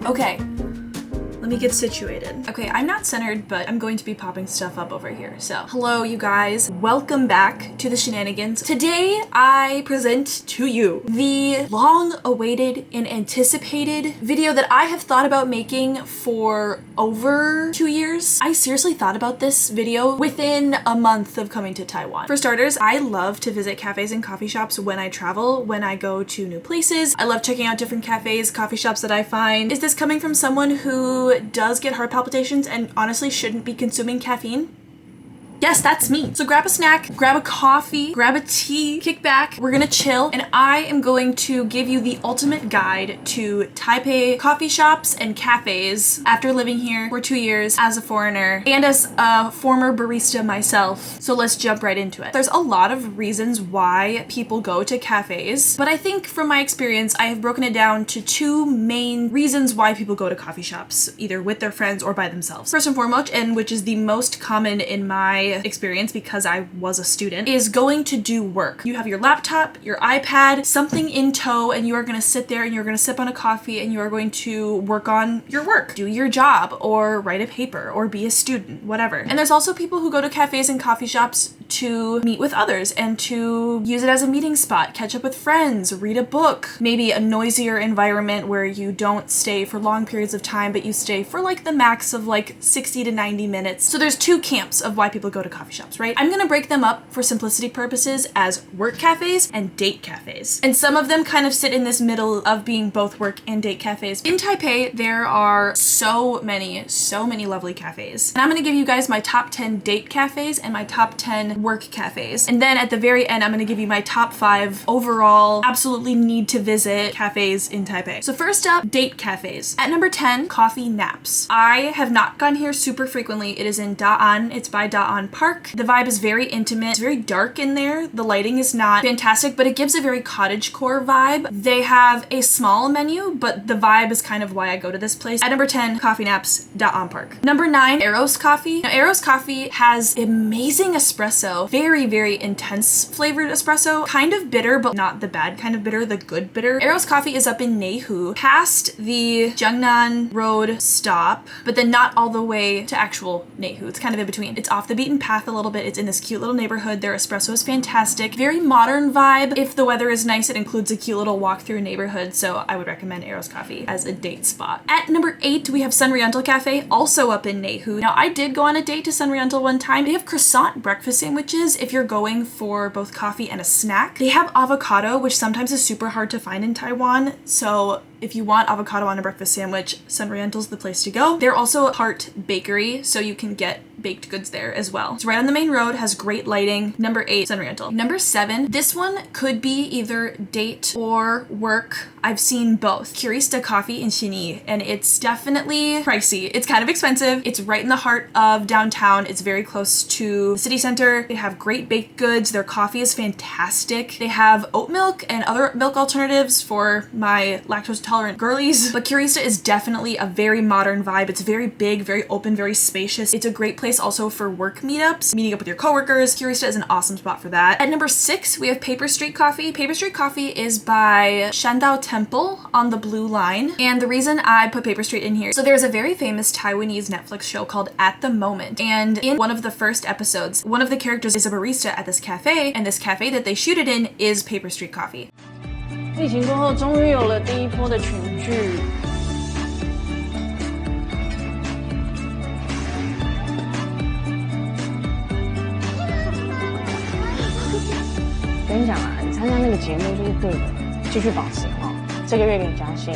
Okay. Let me get situated. Okay, I'm not centered, but I'm going to be popping stuff up over here. So, hello you guys. Welcome back to the Shenanigans. Today, I present to you the long-awaited and anticipated video that I have thought about making for over 2 years. I seriously thought about this video within a month of coming to Taiwan. For starters, I love to visit cafes and coffee shops when I travel, when I go to new places. I love checking out different cafes, coffee shops that I find. Is this coming from someone who does get heart palpitations and honestly shouldn't be consuming caffeine? Yes, that's me. So grab a snack, grab a coffee, grab a tea, kick back, we're gonna chill, and I am going to give you the ultimate guide to Taipei coffee shops and cafes after living here for 2 years as a foreigner and as a former barista myself. So let's jump right into it. There's a lot of reasons why people go to cafes, but I think from my experience, I have broken it down to 2 main reasons why people go to coffee shops, either with their friends or by themselves. First and foremost, and which is the most common in my experience because I was a student, is going to do work. You have your laptop, your iPad, something in tow, and you are going to sit there and you're going to sip on a coffee and you are going to work on your work, do your job, or write a paper, or be a student, whatever. And there's also people who go to cafes and coffee shops to meet with others and to use it as a meeting spot, catch up with friends, read a book, maybe a noisier environment where you don't stay for long periods of time, but you stay for like the max of like 60 to 90 minutes. So there's 2 camps of why people go to coffee shops, right? I'm gonna break them up for simplicity purposes as work cafes and date cafes. And some of them kind of sit in this middle of being both work and date cafes. In Taipei, there are so many lovely cafes. And I'm gonna give you guys my top 10 date cafes and my top 10 work cafes. And then at the very end, I'm gonna give you my top 5 overall absolutely need to visit cafes in Taipei. So first up, date cafes. At number 10, Coffee Naps. I have not gone here super frequently. It is in Da'an. It's by Da'an Park. The vibe is very intimate. It's very dark in there. The lighting is not fantastic, but it gives a very cottagecore vibe. They have a small menu, but the vibe is kind of why I go to this place. At number 10, Coffee Naps, Da'an Park. Number 9, Aros Coffee. Now, Aros Coffee has amazing espresso. Very intense flavored espresso. Kind of bitter, but not the bad kind of bitter, the good bitter. Aros Coffee is up in Neihu, past the Jiangnan Road stop, but then not all the way to actual Neihu. It's kind of in between. It's off the beaten path a little bit. It's in this cute little neighborhood. Their espresso is fantastic. Very modern vibe. If the weather is nice, it includes a cute little walk through neighborhood, so I would recommend Aros Coffee as a date spot. At number 8, we have Sunriental Cafe, also up in Neihu. Now, I did go on a date to Sunriental one time. They have croissant breakfast sandwiches if you're going for both coffee and a snack. They have avocado, which sometimes is super hard to find in Taiwan, so if you want avocado on a breakfast sandwich, Sunriental's the place to go. They're also a part bakery, so you can get baked goods there as well. It's right on the main road, has great lighting. Number 8, Sunriental. Number 7, this one could be either date or work. I've seen both. Curista Coffee in Xinyi, and it's definitely pricey. It's kind of expensive. It's right in the heart of downtown. It's very close to the city center. They have great baked goods. Their coffee is fantastic. They have oat milk and other milk alternatives for my lactose tolerant girlies, but Curista is definitely a very modern vibe. It's very big, very open, very spacious. It's a great place also for work meetups, meeting up with your coworkers. Curista is an awesome spot for that. At number 6, we have Paper Street Coffee. Paper Street Coffee is by Shandao Temple on the Blue Line, and the reason I put Paper Street in here, so there's a very famous Taiwanese Netflix show called At the Moment, and in one of the first episodes, one of the characters is a barista at this cafe, and this cafe that they shoot it in is Paper Street Coffee. 疫情过后，终于有了第一波的群聚。跟你讲啊，你参加那个节目就是对的，继续保持哈。这个月给你加薪，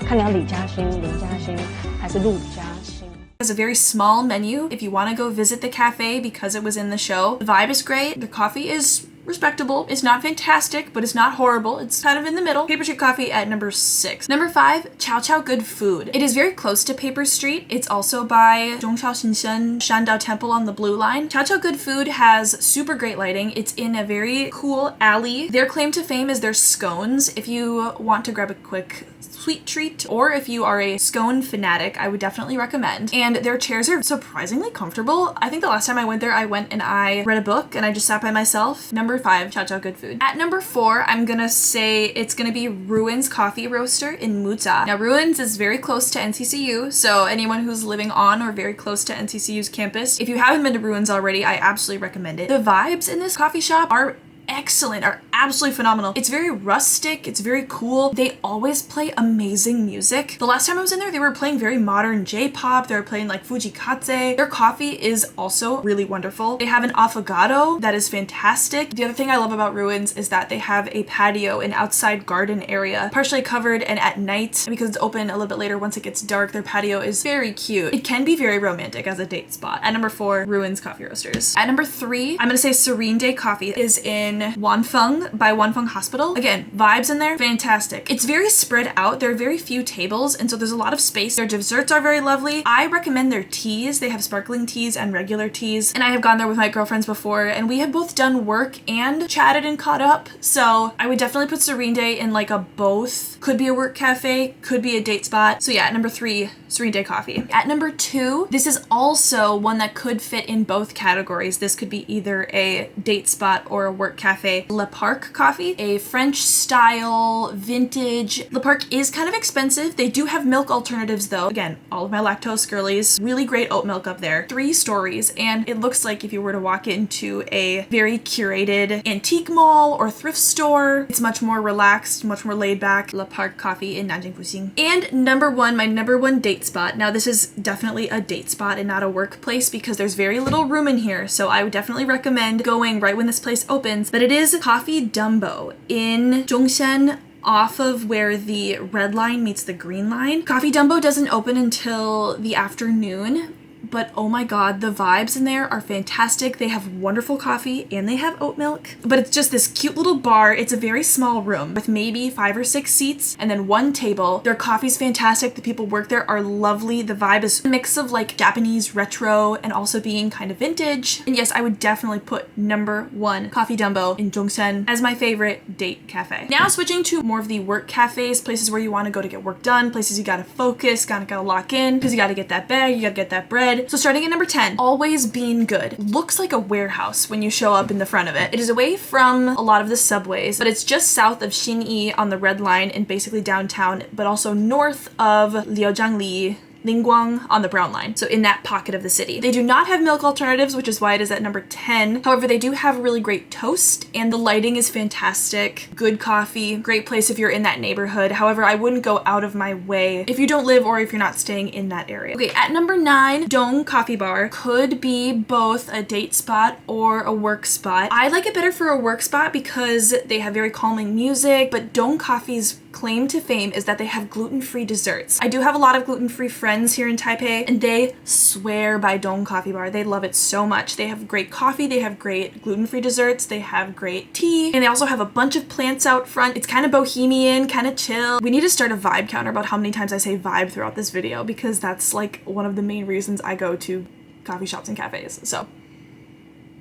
看你要李加薪、林加薪还是陆加薪。It has a very small menu if you want to go visit the cafe because it was in the show. The vibe is great. The coffee is respectable. It's not fantastic, but it's not horrible. It's kind of in the middle. Paper Street Coffee at number 6. Number 5, Chiao Good Food. It is very close to Paper Street. It's also by Zhongxiao Shandao Temple on the Blue Line. Chiao Good Food has super great lighting. It's in a very cool alley. Their claim to fame is their scones. If you want to grab a quick sweet treat, or if you are a scone fanatic, I would definitely recommend. And their chairs are surprisingly comfortable. I think the last time I went there, I went and I read a book and I just sat by myself. Number 5, Chiao good food. At number 4, I'm gonna say it's gonna be Rui'an's Coffee Roaster in Muzha. Now Rui'an's is very close to NCCU, so anyone who's living on or very close to NCCU's campus, if you haven't been to Rui'an's already, I absolutely recommend it. The vibes in this coffee shop are excellent, are absolutely phenomenal. It's very rustic, it's very cool. They always play amazing music. The last time I was in there, they were playing very modern J-pop. They were playing like Fujikatse. Their coffee is also really wonderful. They have an affogato that is fantastic. The other thing I love about Rui'an's is that they have a patio, an outside garden area, partially covered, and at night, because it's open a little bit later once it gets dark, their patio is very cute. It can be very romantic as a date spot. At number 4, Rui'an's Coffee Roasters. At number 3, I'm gonna say Serene Day Coffee is in Wanfeng by Wanfeng Hospital. Again, vibes in there, fantastic. It's very spread out. There are very few tables, and so there's a lot of space. Their desserts are very lovely. I recommend their teas. They have sparkling teas and regular teas, and I have gone there with my girlfriends before, and we have both done work and chatted and caught up, so I would definitely put Serene Day in like a both. Could be a work cafe, could be a date spot. So yeah, at number 3, Serene Day Coffee. At number 2, this is also one that could fit in both categories. This could be either a date spot or a work cafe. Le Parc Coffee, a French style vintage. Le Parc is kind of expensive. They do have milk alternatives though. Again, all of my lactose girlies, really great oat milk up there. 3 stories, and it looks like if you were to walk into a very curated antique mall or thrift store, it's much more relaxed, much more laid back. Le Parc Coffee in Nanjing Fuxing. And number 1, my number 1 date spot. Now this is definitely a date spot and not a workplace because there's very little room in here, so I would definitely recommend going right when this place opens, but it is Coffee Dumbo in Zhongxiao, off of where the red line meets the green line. Coffee Dumbo doesn't open until the afternoon, but oh my god, the vibes in there are fantastic. They have wonderful coffee and they have oat milk, but it's just this cute little bar. It's a very small room with maybe 5 or 6 seats and then 1 table. Their coffee's fantastic. The people work there are lovely. The vibe is a mix of like Japanese retro and also being kind of vintage. And yes, I would definitely put number 1 Coffee Dumbo in Zhongzheng as my favorite date cafe. Now switching to more of the work cafes, places where you want to go to get work done, places you gotta focus, gotta lock in, because you gotta get that bag, you gotta get that bread. So starting at number 10, Always Bean Good. Looks like a warehouse when you show up in the front of it. It is away from a lot of the subways, but it's just south of Xinyi on the red line and basically downtown, but also north of Liaojiangli, Ningguang on the brown line, so in that pocket of the city. They do not have milk alternatives, which is why it is at number 10. However, they do have really great toast and the lighting is fantastic. Good coffee, great place if you're in that neighborhood. However, I wouldn't go out of my way if you don't live or if you're not staying in that area. Okay, at number 9, Dong Coffee Bar. Could be both a date spot or a work spot. I like it better for a work spot because they have very calming music, but Dong Coffee's claim to fame is that they have gluten-free desserts. I do have a lot of gluten-free friends here in Taipei and they swear by Dong Coffee Bar. They love it so much. They have great coffee, they have great gluten-free desserts, they have great tea, and they also have a bunch of plants out front. It's kind of bohemian, kind of chill. We need to start a vibe counter about how many times I say vibe throughout this video because that's like one of the main reasons I go to coffee shops and cafes.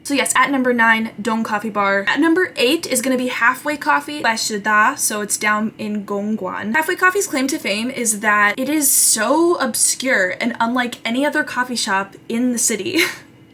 So yes, at number 9, Dong Coffee Bar. At number 8 is going to be Halfway Coffee by Shida, so it's down in Gongguan. Halfway Coffee's claim to fame is that it is so obscure and unlike any other coffee shop in the city.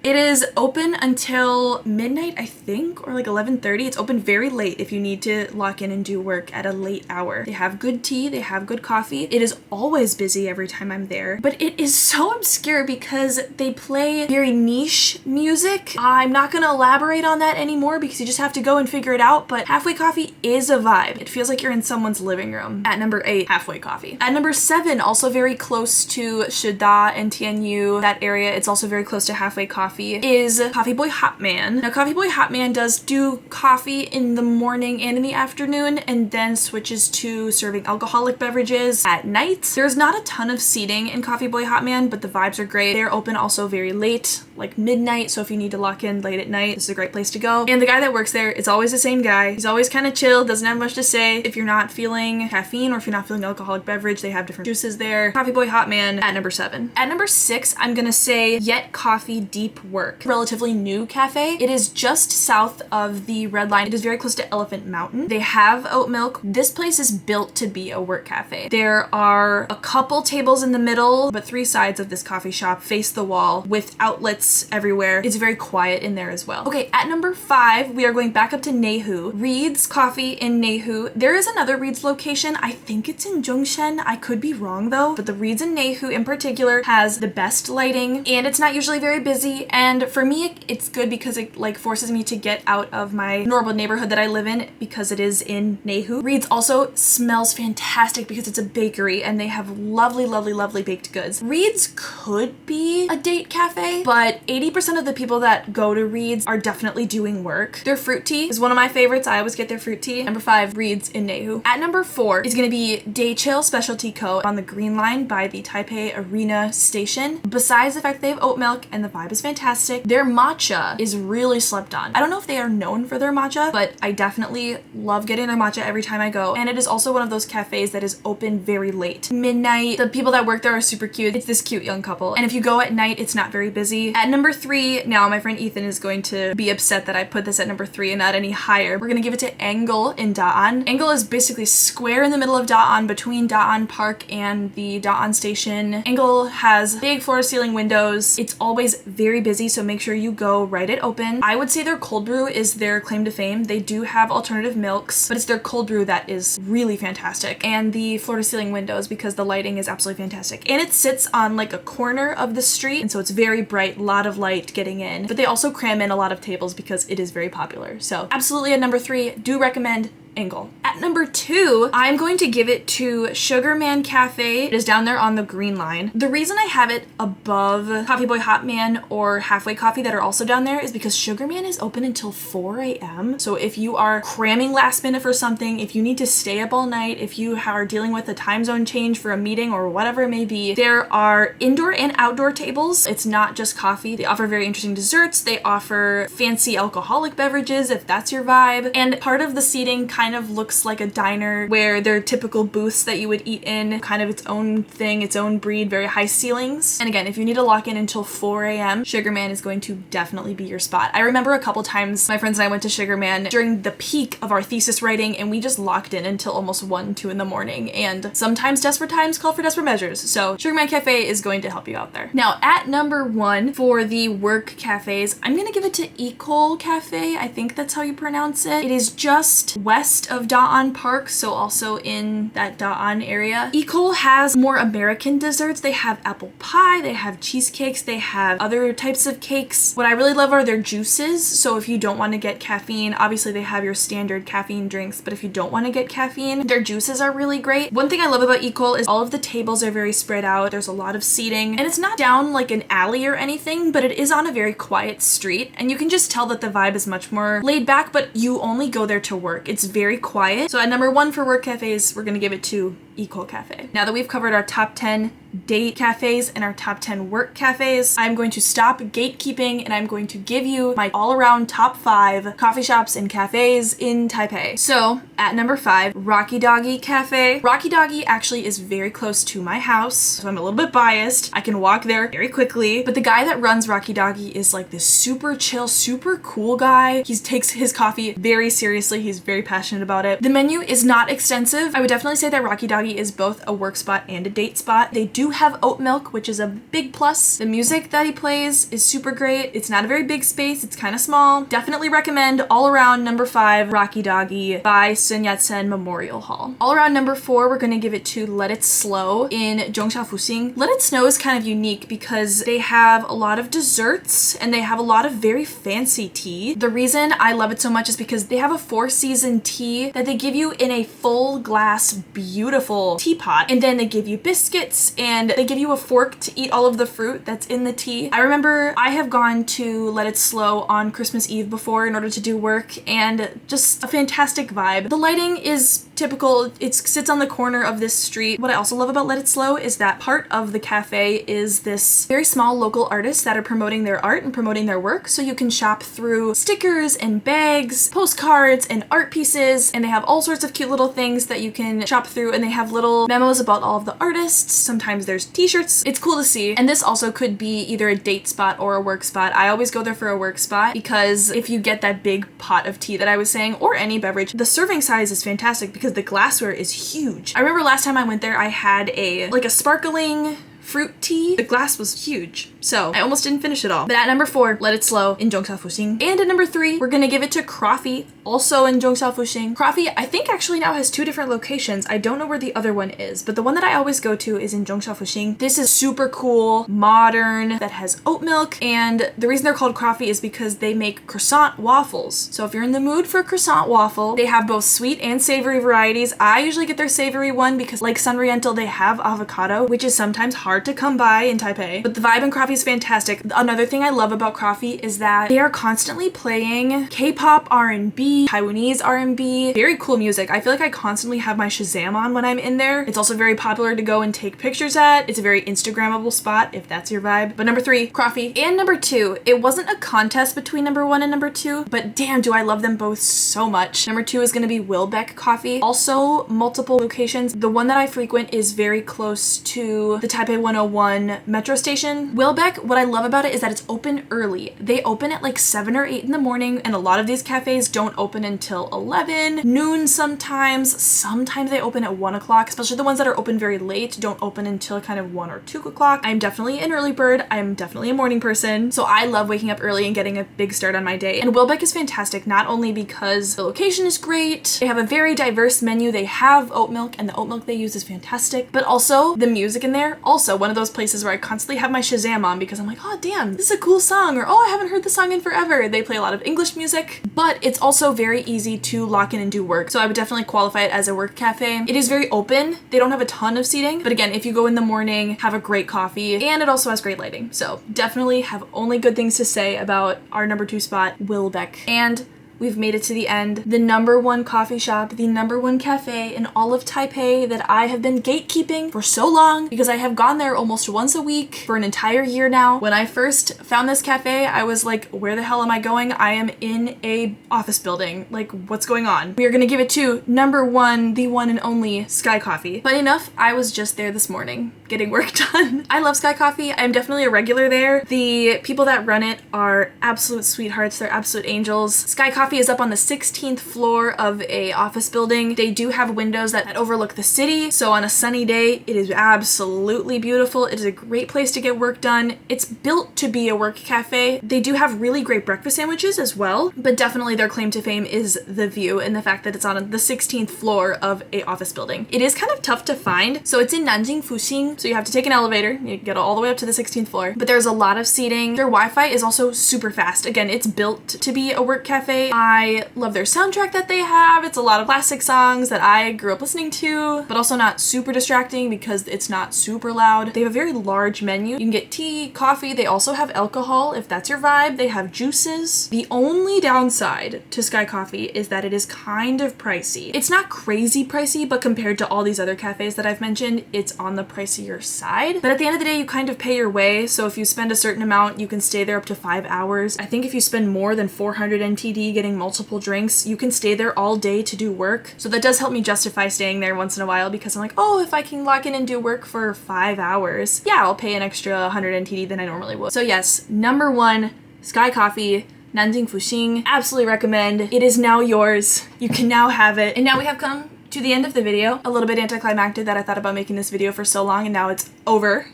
It is open until midnight, I think, or like 11:30. It's open very late if you need to lock in and do work at a late hour. They have good tea, they have good coffee. It is always busy every time I'm there, but it is so obscure because they play very niche music. I'm not gonna elaborate on that anymore because you just have to go and figure it out, but Halfway Coffee is a vibe. It feels like you're in someone's living room. At number 8, Halfway Coffee. At number 7, also very close to Shida and Tianyu, that area, it's also very close to Halfway Coffee, is Coffee Boy Hot Man. Now Coffee Boy Hot Man does do coffee in the morning and in the afternoon and then switches to serving alcoholic beverages at night. There's not a ton of seating in Coffee Boy Hot Man, but the vibes are great. They're open also very late, like midnight, so if you need to lock in late at night, this is a great place to go. And the guy that works there, it's always the same guy. He's always kind of chill, doesn't have much to say. If you're not feeling caffeine or if you're not feeling alcoholic beverage, they have different juices there. Coffee Boy Hot Man at number 7. At number 6, I'm gonna say Yet Coffee Deep type work. Relatively new cafe. It is just south of the Red Line. It is very close to Elephant Mountain. They have oat milk. This place is built to be a work cafe. There are a couple tables in the middle, but 3 sides of this coffee shop face the wall with outlets everywhere. It's very quiet in there as well. Okay, at number 5, we are going back up to Neihu. Reed's Coffee in Neihu. There is another Reed's location. I think it's in Zhongzheng. I could be wrong though, but the Reed's in Neihu in particular has the best lighting, and it's not usually very busy. And for me, it's good because it like forces me to get out of my normal neighborhood that I live in because it is in Neihu. Reed's also smells fantastic because it's a bakery and they have lovely, lovely, lovely baked goods. Reed's could be a date cafe, but 80% of the people that go to Reed's are definitely doing work. Their fruit tea is one of my favorites. I always get their fruit tea. Number 5, Reed's in Neihu. At number 4 is gonna be Day Chill Specialty Co. on the Green Line by the Taipei Arena Station. Besides the fact they have oat milk and the vibe is fantastic, their matcha is really slept on. I don't know if they are known for their matcha, but I definitely love getting their matcha every time I go. And it is also one of those cafes that is open very late. Midnight. The people that work there are super cute. It's this cute young couple. And if you go at night, it's not very busy. At number 3, now my friend Ethan is going to be upset that I put this at number 3 and not any higher. We're gonna give it to Angle in Da'an. Angle is basically square in the middle of Da'an, between Da'an Park and the Da'an station. Angle has big floor-to-ceiling windows. It's always very busy, so make sure you go right at open. I would say their cold brew is their claim to fame. They do have alternative milks, but it's their cold brew that is really fantastic. And the floor-to-ceiling windows, because the lighting is absolutely fantastic. And it sits on like a corner of the street, and so it's very bright, a lot of light getting in. But they also cram in a lot of tables because it is very popular. So absolutely at number 3, do recommend Angle. At number 2, I'm going to give it to Sugarman Cafe. It is down there on the Green Line. The reason I have it above Coffee Boy Hot Man or Halfway Coffee that are also down there is because Sugarman is open until 4 a.m. So if you are cramming last minute for something, if you need to stay up all night, if you are dealing with a time zone change for a meeting or whatever it may be, there are indoor and outdoor tables. It's not just coffee. They offer very interesting desserts. They offer fancy alcoholic beverages if that's your vibe. And part of the seating kind of looks like a diner where there are typical booths that you would eat in, kind of its own thing, its own breed, very high ceilings. And again, if you need to lock in until 4 a.m., Sugarman is going to definitely be your spot. I remember a couple times my friends and I went to Sugarman during the peak of our thesis writing, and we just locked in until almost 1, 2 in the morning. And sometimes desperate times call for desperate measures. So Sugarman Cafe is going to help you out there. Now at number 1 for the work cafes, I'm gonna give it to Ecole Cafe. I think that's how you pronounce it. It is just west of Da'an Park, so also in that Da'an area. Ecole has more American desserts. They have apple pie, they have cheesecakes, they have other types of cakes. What I really love are their juices. So if you don't want to get caffeine, obviously they have your standard caffeine drinks, but if you don't want to get caffeine, their juices are really great. One thing I love about Ecole is all of the tables are very spread out. There's a lot of seating, and it's not down like an alley or anything, but it is on a very quiet street, and you can just tell that the vibe is much more laid back, but you only go there to work. It's very quiet. So at number 1 for work cafes, we're gonna give it to Ecole Cafe. Now that we've covered our top 10 date cafes and our top 10 work cafes, I'm going to stop gatekeeping and I'm going to give you my all-around top 5 coffee shops and cafes in Taipei. So at number 5, Rocky Doggy Cafe. Rocky Doggy actually is very close to my house, so I'm a little bit biased. I can walk there very quickly, but the guy that runs Rocky Doggy is like this super chill, super cool guy. He takes his coffee very seriously. He's very passionate about it. The menu is not extensive. I would definitely say that Rocky Doggy is both a work spot and a date spot. They do have oat milk, which is a big plus. The music that he plays is super great. It's not a very big space. It's kind of small. Definitely recommend all around number 5, Rocky Doggy by Sun Yat-sen Memorial Hall. All around number 4, we're going to give it to Let It Slow in Zhongxiao Fuxing. Let It Snow is kind of unique because they have a lot of desserts and they have a lot of very fancy tea. The reason I love it so much is because they have a 4-season tea that they give you in a full glass, beautiful teapot, and then they give you biscuits and they give you a fork to eat all of the fruit that's in the tea. I remember I have gone to Let It Slow on Christmas Eve before in order to do work, and just a fantastic vibe. The lighting is typical. It sits on the corner of this street. What I also love about Let It Slow is that part of the cafe is this very small local artists that are promoting their art and promoting their work. So you can shop through stickers and bags, postcards and art pieces, and they have all sorts of cute little things that you can shop through, and they have little memos about all of the artists. Sometimes there's t-shirts. It's cool to see. And this also could be either a date spot or a work spot. I always go there for a work spot because if you get that big pot of tea that I was saying, or any beverage, the serving size is fantastic because the glassware is huge. I remember last time I went there, I had a sparkling fruit tea. The glass was huge, so I almost didn't finish it all. But at number 4, Let It Slow in Zhongxiao Fuxing. And at number 3, we're gonna give it to Coffee, also in Zhongxiao Fuxing. Coffee, I think actually now has 2 different locations. I don't know where the other one is, but the one that I always go to is in Zhongxiao Fuxing. This is super cool, modern, that has oat milk, and the reason they're called Coffee is because they make croissant waffles. So if you're in the mood for a croissant waffle, they have both sweet and savory varieties. I usually get their savory one because like Sunriental, they have avocado, which is sometimes hard to come by in Taipei, but the vibe in Coffee is fantastic. Another thing I love about Coffee is that they are constantly playing K-pop, R&B, Taiwanese R&B, very cool music. I feel like I constantly have my Shazam on when I'm in there. It's also very popular to go and take pictures at. It's a very Instagrammable spot if that's your vibe. But number 3, Coffee. And number 2, it wasn't a contest between number 1 and number 2, but damn, do I love them both so much. Number 2 is gonna be Wilbeck Coffee. Also multiple locations. The one that I frequent is very close to the Taipei 101 metro station. Wilbeck, what I love about it is that it's open early. They open at like 7 or 8 in the morning, and a lot of these cafes don't open until 11, noon sometimes. Sometimes they open at 1 o'clock, especially the ones that are open very late don't open until kind of 1 or 2 o'clock. I'm definitely an early bird. I'm definitely a morning person, so I love waking up early and getting a big start on my day. And Wilbeck is fantastic, not only because the location is great, they have a very diverse menu. They have oat milk, and the oat milk they use is fantastic, but also the music in there, also one of those places where I constantly have my Shazam on because I'm like, oh damn, this is a cool song, or oh, I haven't heard the song in forever. They play a lot of English music, but it's also very easy to lock in and do work. So I would definitely qualify it as a work cafe. It is very open. They don't have a ton of seating, but again, if you go in the morning, have a great coffee, and it also has great lighting. So definitely have only good things to say about our number 2 spot, Wilbeck. And we've made it to the end. The number 1 coffee shop, the number 1 cafe in all of Taipei that I have been gatekeeping for so long because I have gone there almost once a week for an entire year now. When I first found this cafe, I was like, where the hell am I going? I am in a office building. Like, what's going on? We are gonna give it to number 1, the one and only Sky Coffee. Funny enough, I was just there this morning getting work done. I love Sky Coffee. I'm definitely a regular there. The people that run it are absolute sweethearts. They're absolute angels. Sky Coffee is up on the 16th floor of a office building. They do have windows that overlook the city, so on a sunny day, it is absolutely beautiful. It is a great place to get work done. It's built to be a work cafe. They do have really great breakfast sandwiches as well, but definitely their claim to fame is the view and the fact that it's on the 16th floor of a office building. It is kind of tough to find, so it's in Nanjing Fuxing, so you have to take an elevator. You get all the way up to the 16th floor, but there's a lot of seating. Their Wi-Fi is also super fast. Again, it's built to be a work cafe. I love their soundtrack that they have. It's a lot of classic songs that I grew up listening to, but also not super distracting because it's not super loud. They have a very large menu. You can get tea, coffee. They also have alcohol if that's your vibe. They have juices. The only downside to Sky Coffee is that it is kind of pricey. It's not crazy pricey, but compared to all these other cafes that I've mentioned, it's on the pricier side. But at the end of the day, you kind of pay your way. So if you spend a certain amount, you can stay there up to 5 hours. I think if you spend more than 400 NTD getting multiple drinks, you can stay there all day to do work. So that does help me justify staying there once in a while because I'm like, oh, if I can lock in and do work for 5 hours, yeah, I'll pay an extra 100 NTD than I normally would. So yes, number 1, Sky Coffee, Nanjing Fuxing. Absolutely recommend. It is now yours. You can now have it. And now we have come to the end of the video. A little bit anticlimactic that I thought about making this video for so long and now it's over.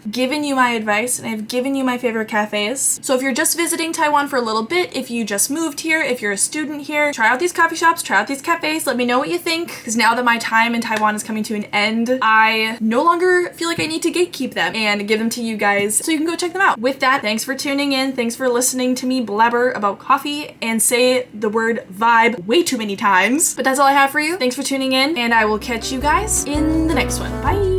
Given you my advice and I've given you my favorite cafes. So if you're just visiting Taiwan for a little bit, if you just moved here, if you're a student here, try out these coffee shops, try out these cafes, let me know what you think. Because now that my time in Taiwan is coming to an end, I no longer feel like I need to gatekeep them and give them to you guys so you can go check them out. With that, thanks for tuning in. Thanks for listening to me blabber about coffee and say the word vibe way too many times. But that's all I have for you. Thanks for tuning in and I will catch you guys in the next one. Bye!